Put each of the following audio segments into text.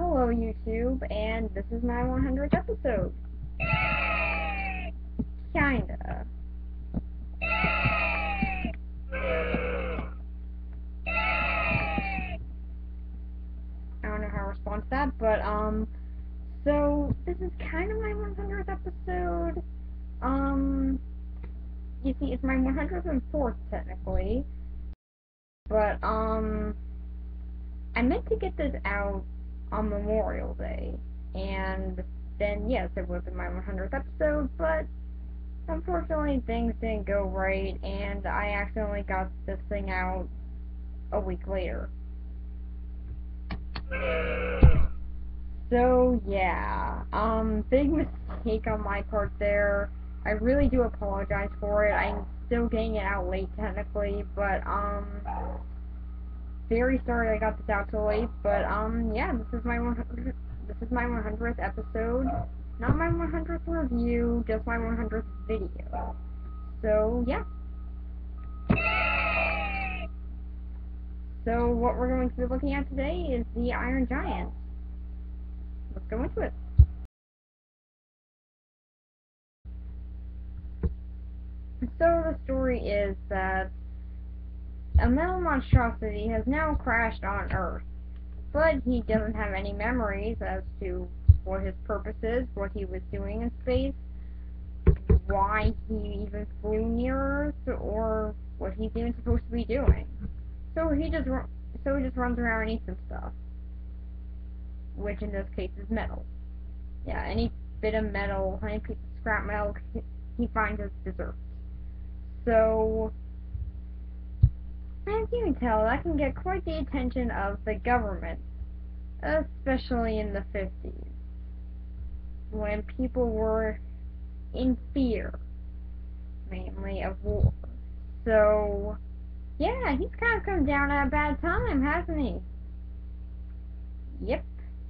Hello, YouTube, and this is my 100th episode. Kinda. I don't know how to respond to that, but, so, this is kind of my 100th episode. You see, it's my 104th, technically, but, I meant to get this out on Memorial Day, and then, yes, it would have been my 100th episode, but unfortunately, things didn't go right, and I accidentally got this thing out a week later. So, yeah, big mistake on my part there. I really do apologize for it. I'm still getting it out late, technically, but, very sorry I got this out so late, but, yeah, this is my 100th episode. Not my 100th review, just my 100th video. So, yeah. So, what we're going to be looking at today is the Iron Giant. Let's go into it. So, the story is that a metal monstrosity has now crashed on Earth, but he doesn't have any memories as to what his purpose is, what he was doing in space, why he even flew near Earth, or what he's even supposed to be doing. So he just runs around and eats some stuff, which in this case is metal. Yeah, any bit of metal, any piece of scrap metal he finds as dessert. So, as you can tell, that can get quite the attention of the government, especially in the 50s, when people were in fear, mainly of war. So, yeah, he's kind of come down at a bad time, hasn't he? Yep,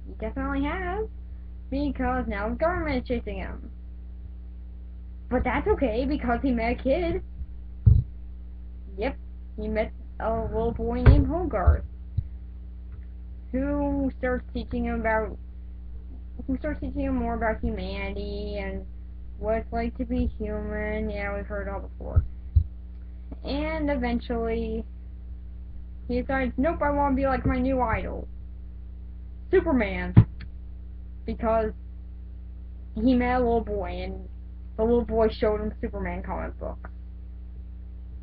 he definitely has, because now the government is chasing him. But that's okay, because he met a kid. Yep, he met a little boy named Hogarth, who starts teaching him more about humanity and what it's like to be human. Yeah, we've heard it all before. And eventually, he decides, nope, I want to be like my new idol, Superman, because he met a little boy, and the little boy showed him Superman comic books.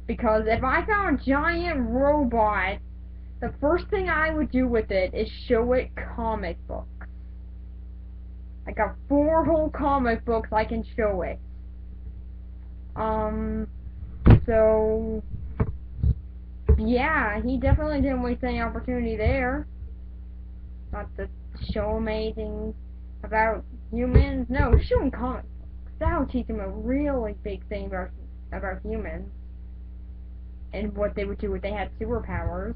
Because if I found a giant robot, the first thing I would do with it is show it comic books. I got 4 whole comic books I can show it. So, yeah, he definitely didn't waste any opportunity there. Not to show him anything about humans. No, show him comic books. That would teach him a really big thing about humans. And what they would do if they had superpowers.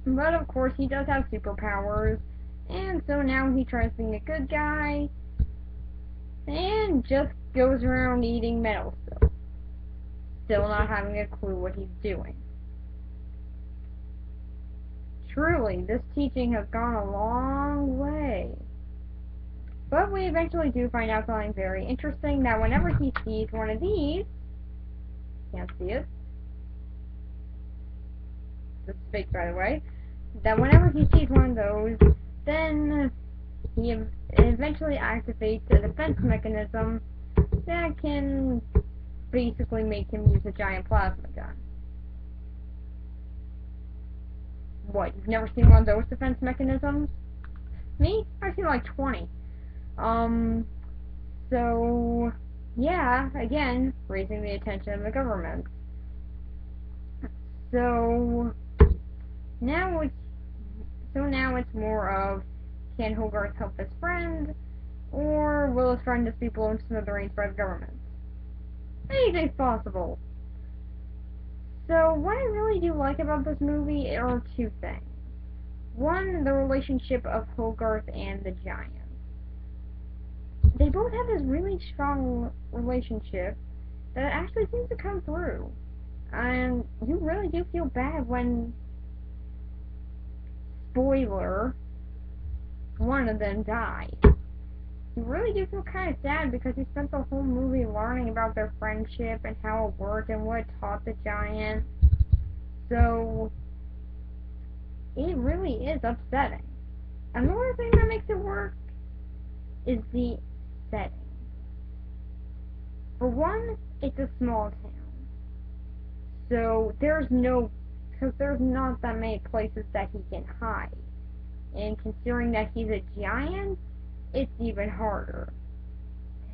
But of course he does have superpowers, and so now he tries being a good guy, and just goes around eating metal still. Still not having a clue what he's doing. Truly, this teaching has gone a long way. But we eventually do find out something very interesting, that whenever he sees one of these, can't see it, this is fake by the way, that whenever he sees one of those, then he eventually activates a defense mechanism that can basically make him use a giant plasma gun. What, you've never seen one of those defense mechanisms? Me? I've seen like 20. So, yeah, again, raising the attention of the government. So now it's more of, can Hogarth help his friend, or will his friend just be blown to smithereens by the government? Anything's possible. So what I really do like about this movie are 2 things. One, the relationship of Hogarth and the Giant. They both have this really strong relationship that actually seems to come through. And you really do feel bad when, spoiler, one of them died. You really do feel kind of sad because he spent the whole movie learning about their friendship and how it worked and what it taught the giant. So, it really is upsetting. Another thing that makes it work is the setting. For one, it's a small town. So, because there's not that many places that he can hide. And considering that he's a giant, it's even harder.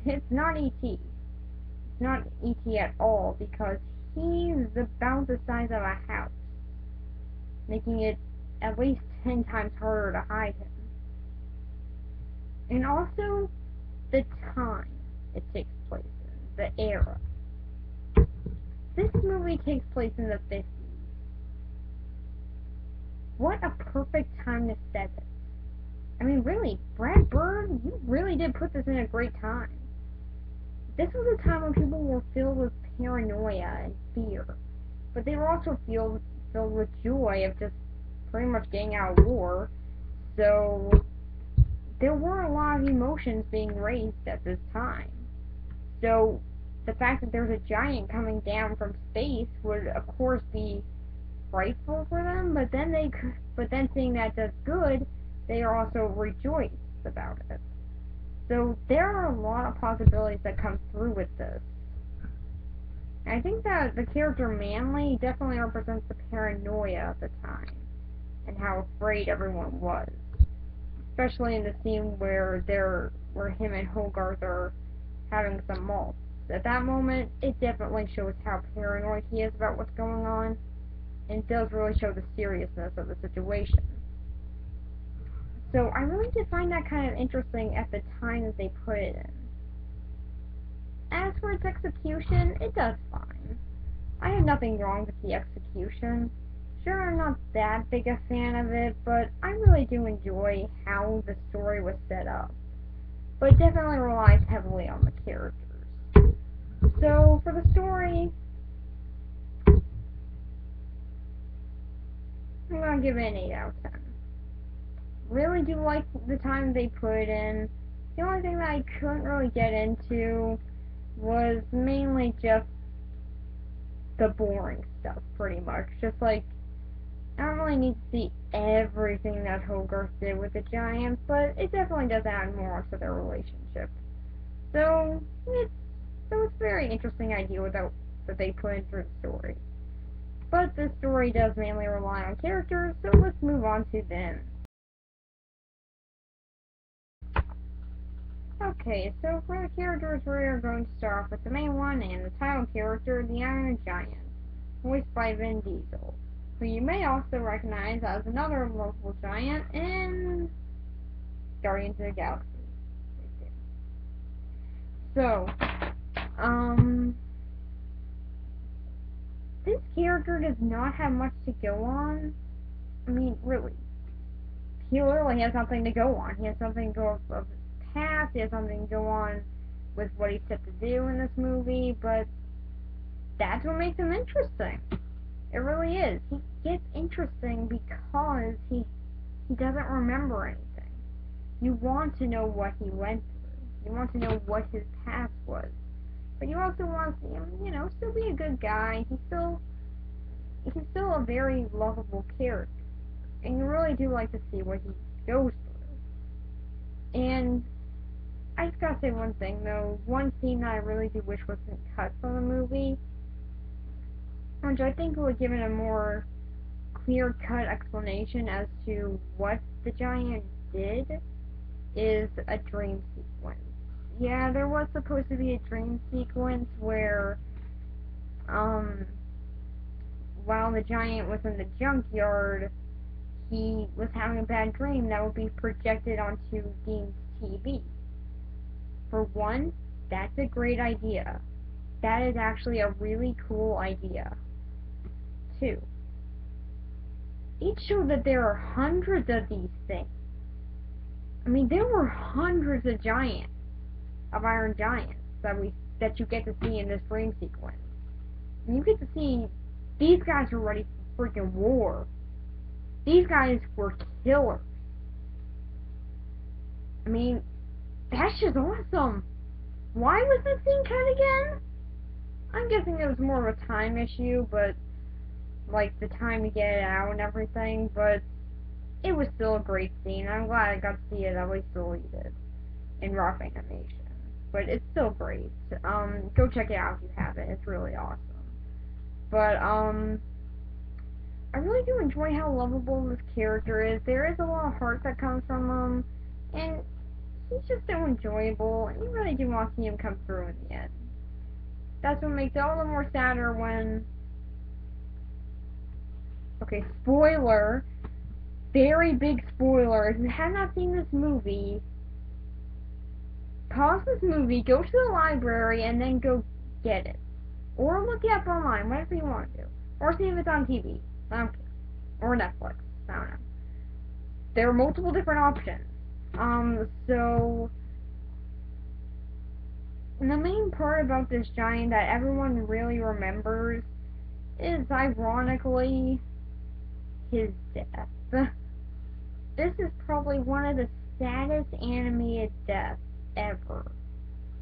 It's not E.T. It's not E.T. at all because he's about the size of a house, making it at least 10 times harder to hide him. And also, the time it takes place in, the era. This movie takes place in the 50s. What a perfect time to set it. I mean, really, Brad Bird, you really did put this in a great time. This was a time when people were filled with paranoia and fear, but they were also filled with joy of just pretty much getting out of war, so there were a lot of emotions being raised at this time. So the fact that there's a giant coming down from space would, of course, be frightful for them, but then seeing that does good, they are also rejoiced about it. So there are a lot of possibilities that come through with this. I think that the character Manly definitely represents the paranoia of the time, and how afraid everyone was. Especially in the scene where him and Hogarth are having some malts. At that moment, it definitely shows how paranoid he is about what's going on, and it does really show the seriousness of the situation. So I really did find that kind of interesting at the time that they put it in. As for its execution, it does fine. I have nothing wrong with the execution. Sure, I'm not that big a fan of it, but I really do enjoy how the story was set up. But it definitely relies heavily on the characters. So, for the story, I'm gonna give it an 8 out of 10. Really do like the time they put it in. The only thing that I couldn't really get into was mainly just the boring stuff, pretty much. Just like, I don't really need to see everything that Hogarth did with the Giants, but it definitely does add more to their relationship. So it's a very interesting idea that they put in through the story. But the story does mainly rely on characters, so let's move on to them. Okay, so for the characters, we are going to start off with the main one and the title character, the Iron Giant, voiced by Vin Diesel, who you may also recognize as another local giant in Guardians of the Galaxy. So, this character does not have much to go on. I mean, really. He literally has nothing to go on. He has something to go of his past, he has something to go on with what he's set to do in this movie, but that's what makes him interesting. It really is. He gets interesting because he doesn't remember anything. You want to know what he went through. You want to know what his past was. But you also want to see him, still be a good guy. He's still a very lovable character. And you really do like to see what he goes through. And I just gotta say one thing, though. One scene that I really do wish wasn't cut from the movie, which I think would give it a more clear-cut explanation as to what the giant did, is a dream sequence. Yeah, there was supposed to be a dream sequence where, while the giant was in the junkyard, he was having a bad dream that would be projected onto Dean's TV. For one, that's a great idea. That is actually a really cool idea. 2, it showed that there are hundreds of these things. I mean, there were hundreds of Iron Giants that you get to see in this dream sequence. And you get to see these guys were ready for freaking war. These guys were killers. I mean, that's just awesome. Why was that scene cut again? I'm guessing it was more of a time issue, but like the time to get it out and everything, but it was still a great scene. I'm glad I got to see it at least deleted in rough animation. But it's still great. Go check it out if you haven't. It's really awesome. But I really do enjoy how lovable this character is. There is a lot of heart that comes from him, and he's just so enjoyable, and you really do want to see him come through in the end. That's what makes it all the more sadder when... Okay, spoiler. Very big spoiler. If you have not seen this movie, pause this movie, go to the library, and then go get it. Or look it up online, whatever you want to do. Or see if it's on TV. I don't care. Or Netflix. I don't know. There are multiple different options. So... the main part about this giant that everyone really remembers is, ironically, his death. This is probably one of the saddest animated deaths ever.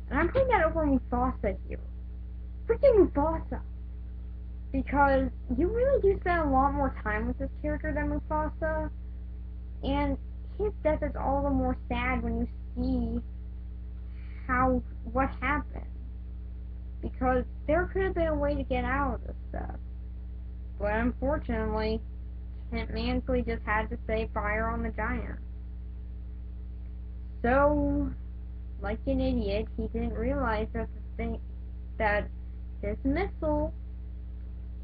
And I'm putting that over Mufasa here. Freaking Mufasa! Because you really do spend a lot more time with this character than Mufasa, and his death is all the more sad when you see what happened. Because there could have been a way to get out of this stuff. But unfortunately, Kent Mansley just had to say fire on the giant. So, like an idiot, he didn't realize that this missile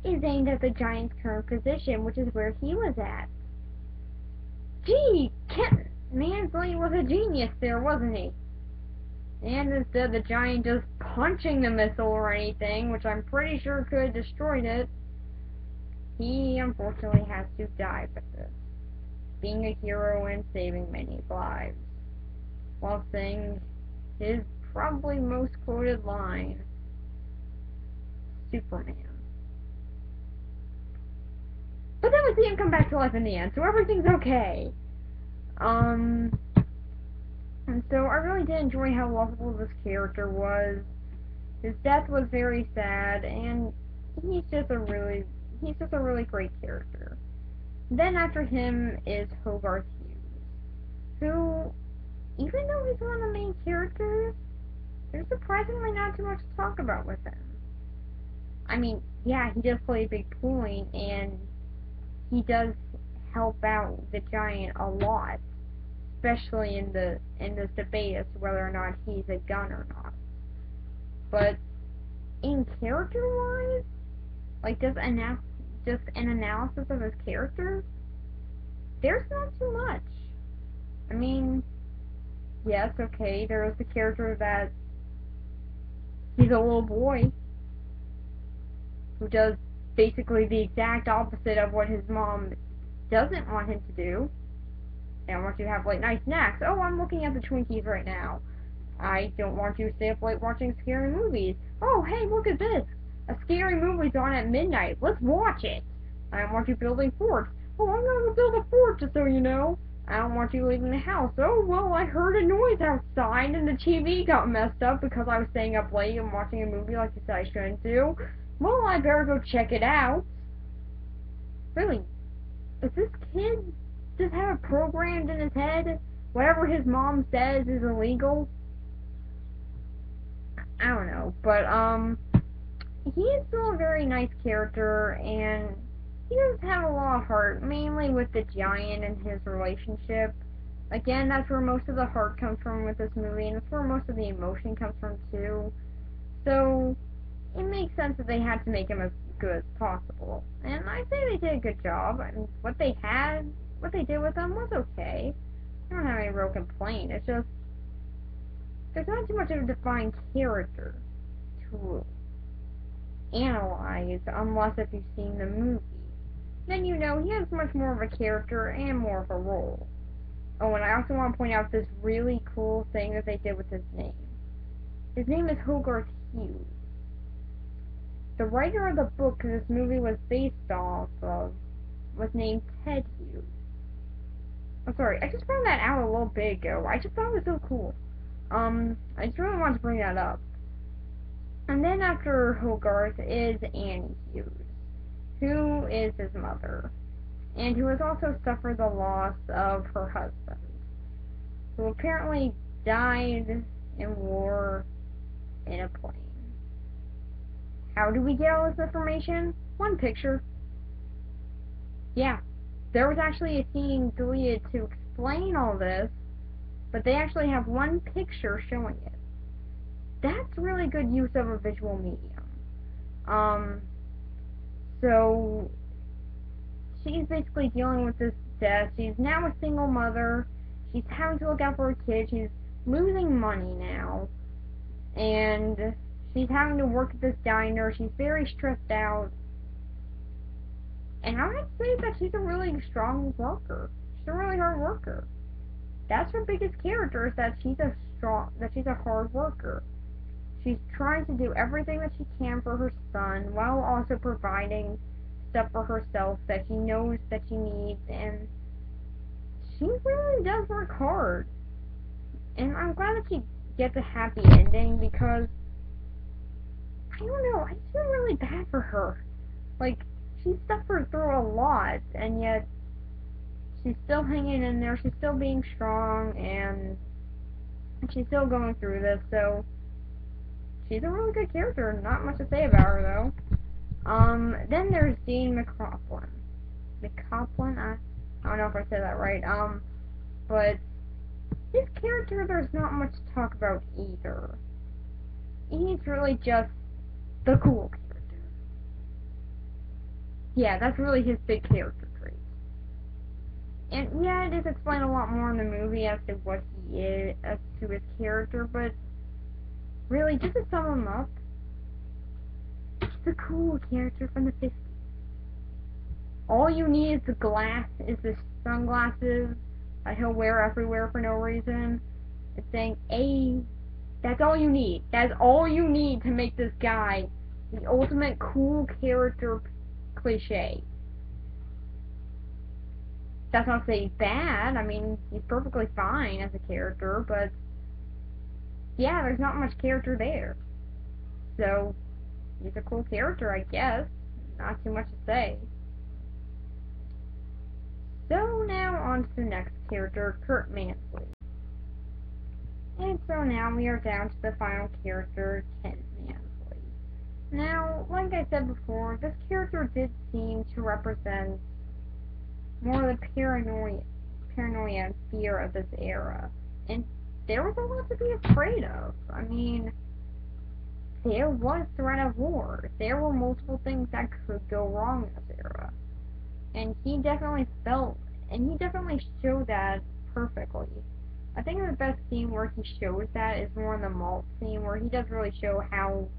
is aimed at the giant's current position, which is where he was at. Gee, Kent Mansley was a genius there, wasn't he? And instead of the giant just punching the missile or anything, which I'm pretty sure could have destroyed it, he unfortunately has to die for this, being a hero and saving many lives, while saying his probably most quoted line, Superman. But then we see him come back to life in the end, so everything's okay. And so I really did enjoy how lovable this character was. His death was very sad, and he's just a really great character. Then after him is Hogarth Hughes, who, even though he's one of the main characters, there's surprisingly not too much to talk about with him. I mean, yeah, he does play a big point, and he does help out the giant a lot, especially in this debate as to whether or not he's a gun or not. But in character-wise, like just an analysis of his character, there's not too much. I mean, yes, okay, there's the character that he's a little boy who does basically the exact opposite of what his mom doesn't want him to do. I want you to have late night snacks. Oh, I'm looking at the Twinkies right now. I don't want you to stay up late watching scary movies. Oh, hey, look at this. A scary movie's on at midnight. Let's watch it. I don't want you building forts. Oh, I'm going to build a fort, just so you know. I don't want you leaving the house. Oh, well, I heard a noise outside and the TV got messed up because I was staying up late and watching a movie like you said I shouldn't do. Well, I better go check it out. Really, is this kid just have it programmed in his head? Whatever his mom says is illegal? I don't know, but, he is still a very nice character, and he does have a lot of heart, mainly with the giant and his relationship. Again, that's where most of the heart comes from with this movie, and that's where most of the emotion comes from, too. So, it makes sense that they had to make him as good as possible. And I say they did a good job. I mean, what they did with him was okay. I don't have any real complaint. It's just, there's not too much of a defined character to analyze, unless if you've seen the movie. Then you know he has much more of a character and more of a role. Oh, and I also want to point out this really cool thing that they did with his name. His name is Hogarth Hughes. The writer of the book this movie was based off of was named Ted Hughes. I'm sorry, I just found that out a little bit ago. I just thought it was so cool. I just really wanted to bring that up. And then after Hogarth is Annie Hughes, who is his mother, and who has also suffered the loss of her husband, who apparently died in war in a plane. How do we get all this information? One picture. Yeah, there was actually a scene deleted to explain all this, but they actually have one picture showing it. That's really good use of a visual medium. So she's basically dealing with this death. She's now a single mother. She's having to look out for her kids. She's losing money now. And she's having to work at this diner. She's very stressed out. And I would say that she's a really strong worker. She's a really hard worker. That's her biggest character, is that she's a hard worker. She's trying to do everything that she can for her son while also providing stuff for herself that she knows that she needs, and she really does work hard. And I'm glad that she gets a happy ending, because I don't know, I feel really bad for her. Like, she suffered through a lot, and yet she's still hanging in there, she's still being strong, and she's still going through this, so she's a really good character. Not much to say about her, though. Then there's Dean McLaughlin. McLaughlin? I don't know if I said that right. But his character, there's not much to talk about either. He's really just the cool character. Yeah, that's really his big character trait. And yeah, it is explained a lot more in the movie as to what he is, as to his character, but really, just to sum him up, he's a cool character from the 50s. All you need is the sunglasses that he'll wear everywhere for no reason. It's saying, "Hey," that's all you need. That's all you need to make this guy the ultimate cool character cliche. That's not to say he's bad. I mean, he's perfectly fine as a character, but yeah, there's not much character there. So, he's a cool character, I guess. Not too much to say. So now on to the next character, Kurt Mansley. And so now we are down to the final character, Ken Mansley. Now, like I said before, this character did seem to represent more of the paranoia and fear of this era. And there was a lot to be afraid of. I mean, there was threat of war. There were multiple things that could go wrong in this era. And he definitely showed that perfectly. I think the best scene where he shows that is more in the malt scene, where he does really show how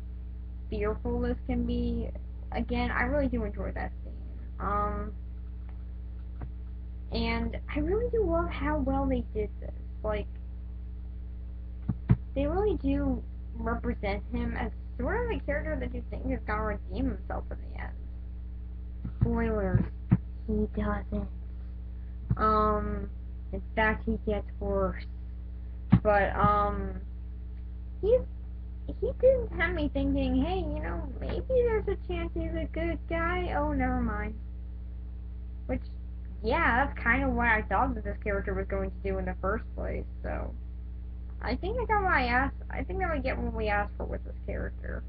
fearful this can be. Again, I really do enjoy that scene. And I really do love how well they did this. Like, they really do represent him as sort of a character that you think is gonna redeem himself in the end. Spoilers. He doesn't. In fact, he gets worse. But, he didn't have me thinking, hey, you know, maybe there's a chance he's a good guy. Oh, never mind. Which, yeah, that's kind of what I thought that this character was going to do in the first place, so I think I got what I asked. I think that we get what we asked for with this character.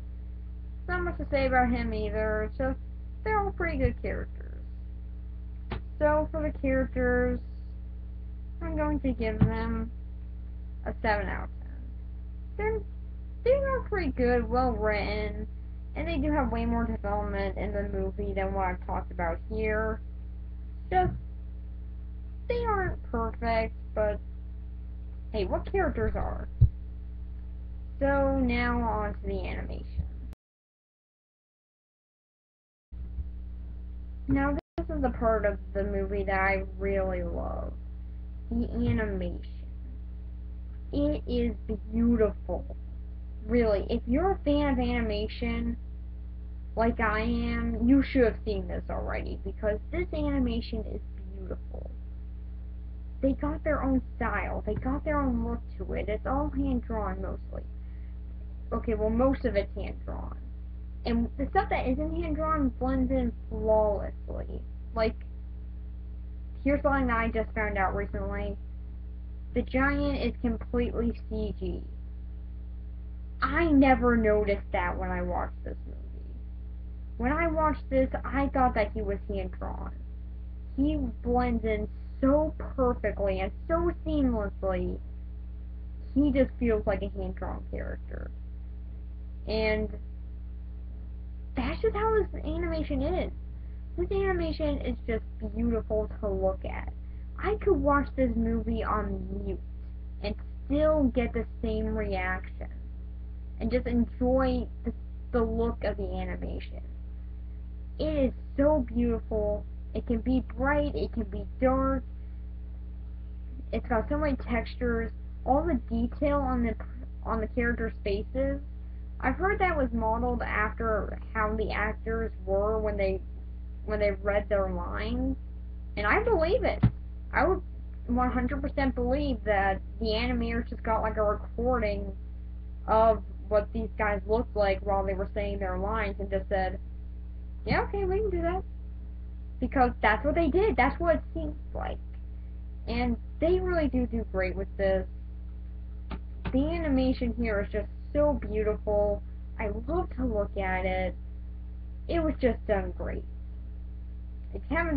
Not much to say about him either, it's just, they're all pretty good characters. So, for the characters, I'm going to give them a 7 out of 10. They are pretty good, well written, and they do have way more development in the movie than what I've talked about here. Just, they aren't perfect, but hey, what characters are? So now on to the animation. Now this is the part of the movie that I really love. The animation. It is beautiful. Really, if you're a fan of animation, like I am, you should have seen this already, because this animation is beautiful. they got their own style. They got their own look to it. It's all hand-drawn mostly. Okay, well, most of it's hand-drawn. And the stuff that isn't hand-drawn blends in flawlessly. Like, here's something that I just found out recently. The giant is completely CG. I never noticed that when I watched this movie. When I watched this, I thought that he was hand-drawn. He blends in so perfectly and so seamlessly. He just feels like a hand-drawn character. And that's just how this animation is. This animation is just beautiful to look at. I could watch this movie on mute and still get the same reaction. And just enjoy the look of the animation. It is so beautiful. It can be bright, it can be dark. It's got so many textures. All the detail on the characters' faces. I've heard that was modeled after how the actors were when they read their lines, and I believe it. I would 100% believe that the animators just got like a recording of what these guys looked like while they were saying their lines and just said, yeah, okay, we can do that. Because that's what they did. That's what it seems like. And they really do great with this. The animation here is just so beautiful. I love to look at it. It was just done great. If you're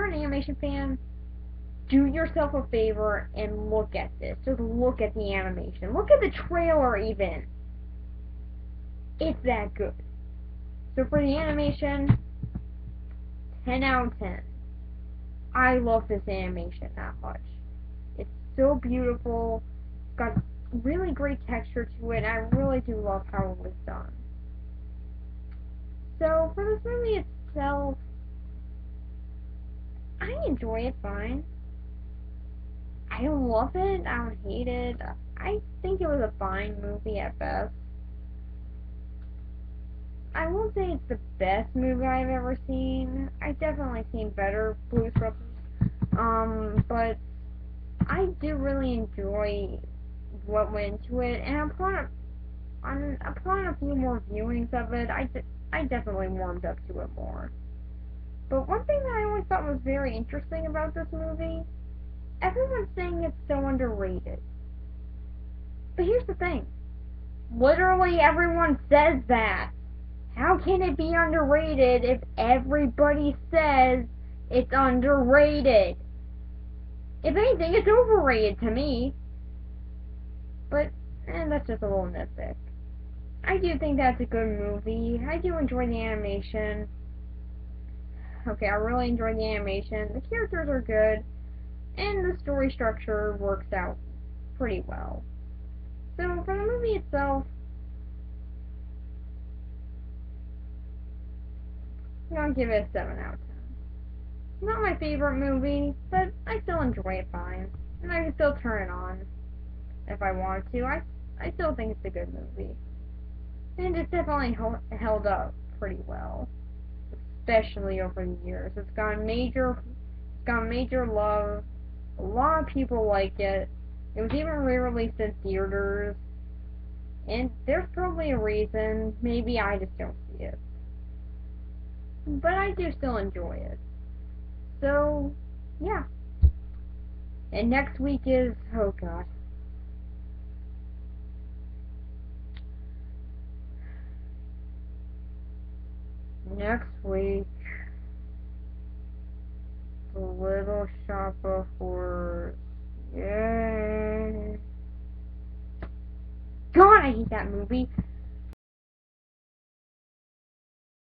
an animation fan, do yourself a favor and look at this. Just look at the animation. Look at the trailer even. It's that good. So for the animation, 10 out of 10. I love this animation that much. It's so beautiful. It's got really great texture to it, and I really do love how it was done. So for this movie itself, I enjoy it fine. I don't love it. I don't hate it. I think it was a fine movie at best. I won't say it's the best movie I've ever seen. I've definitely seen better Blues Brothers. But I do really enjoy what went into it, and upon a few more viewings of it, I definitely warmed up to it more. But one thing that I always thought was very interesting about this movie, everyone's saying it's so underrated. But here's the thing. Literally everyone says that. How can it be underrated if everybody says it's underrated? If anything, it's overrated to me. But, that's just a little nitpick. I do think that's a good movie. I do enjoy the animation. Okay, I really enjoy the animation. The characters are good. And the story structure works out pretty well. So, for the movie itself, I'm gonna give it a 7 out of 10. Not my favorite movie, but I still enjoy it fine. And I can still turn it on if I wanted to. I still think it's a good movie. And it's definitely held up pretty well. Especially over the years. It's got major love. A lot of people like it. It was even re-released in theaters. And there's probably a reason. Maybe I just don't see it. But I do still enjoy it. So, yeah. And next week is, oh god. Next week, The Little Shop of Horrors. Yay. God, I hate that movie.